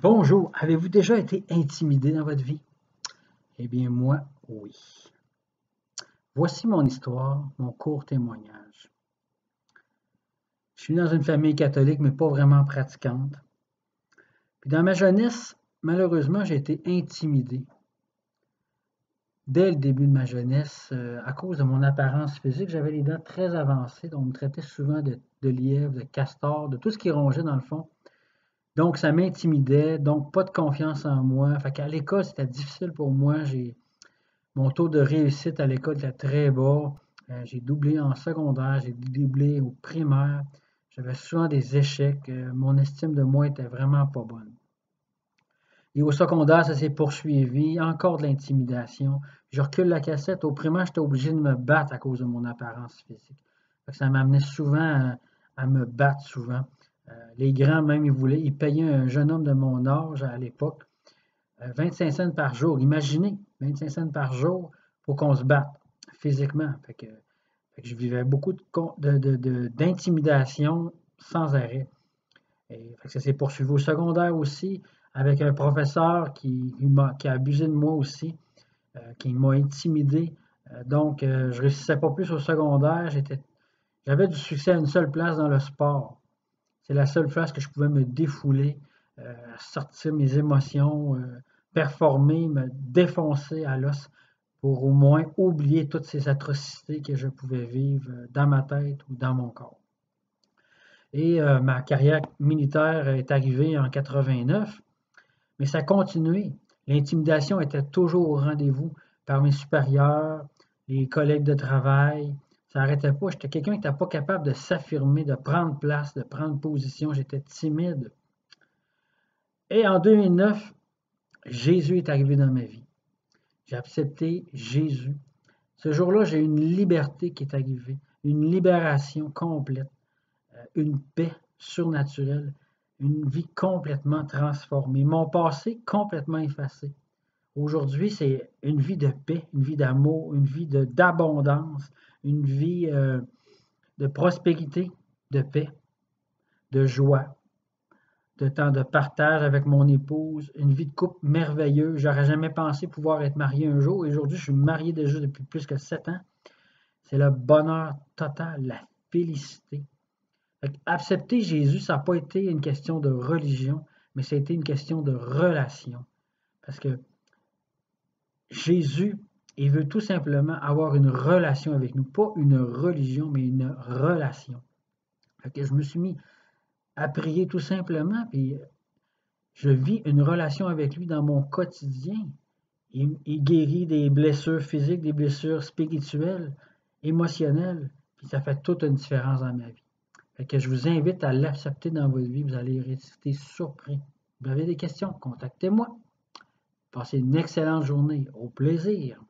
Bonjour, avez-vous déjà été intimidé dans votre vie? Eh bien, moi, oui. Voici mon histoire, mon court témoignage. Je suis dans une famille catholique, mais pas vraiment pratiquante. Puis dans ma jeunesse, malheureusement, j'ai été intimidé. Dès le début de ma jeunesse, à cause de mon apparence physique, j'avais les dents très avancées, donc on me traitait souvent de lièvre, de castor, de tout ce qui rongeait dans le fond. Donc, ça m'intimidait, donc pas de confiance en moi. Fait qu'à l'école, c'était difficile pour moi. Mon taux de réussite à l'école était très bas. J'ai doublé en secondaire, j'ai doublé au primaire. J'avais souvent des échecs. Mon estime de moi était vraiment pas bonne. Et au secondaire, ça s'est poursuivi. Encore de l'intimidation. Je recule la cassette. Au primaire, j'étais obligé de me battre à cause de mon apparence physique. Fait que ça m'amenait souvent à me battre souvent. Les grands, même, ils payaient un jeune homme de mon âge à l'époque 25 cents par jour. Imaginez, 25 cents par jour pour qu'on se batte physiquement. Fait que je vivais beaucoup d'intimidation sans arrêt. Fait que ça s'est poursuivi au secondaire aussi avec un professeur qui a abusé de moi aussi, qui m'a intimidé. Donc, je ne réussissais pas plus au secondaire. J'avais du succès à une seule place dans le sport. C'est la seule place que je pouvais me défouler, sortir mes émotions, performer, me défoncer à l'os pour au moins oublier toutes ces atrocités que je pouvais vivre dans ma tête ou dans mon corps. Et ma carrière militaire est arrivée en 89, mais ça a continué. L'intimidation était toujours au rendez-vous par mes supérieurs, les collègues de travail. Ça n'arrêtait pas. J'étais quelqu'un qui n'était pas capable de s'affirmer, de prendre place, de prendre position. J'étais timide. Et en 2009, Jésus est arrivé dans ma vie. J'ai accepté Jésus. Ce jour-là, j'ai eu une liberté qui est arrivée, une libération complète, une paix surnaturelle, une vie complètement transformée, mon passé complètement effacé. Aujourd'hui, c'est une vie de paix, une vie d'amour, une vie d'abondance, une vie de prospérité, de paix, de joie, de temps de partage avec mon épouse, une vie de couple merveilleuse. J'aurais jamais pensé pouvoir être marié un jour. Et aujourd'hui, je suis marié déjà depuis plus que 7 ans. C'est le bonheur total, la félicité. Accepter Jésus, ça n'a pas été une question de religion, mais ça a été une question de relation. Parce que Jésus, il veut tout simplement avoir une relation avec nous. Pas une religion, mais une relation. Fait que je me suis mis à prier tout simplement, puis je vis une relation avec lui dans mon quotidien. Il guérit des blessures physiques, des blessures spirituelles, émotionnelles, puis ça fait toute une différence dans ma vie. Fait que je vous invite à l'accepter dans votre vie, vous allez rester surpris. Vous avez des questions, contactez-moi. Passez une excellente journée. Au plaisir.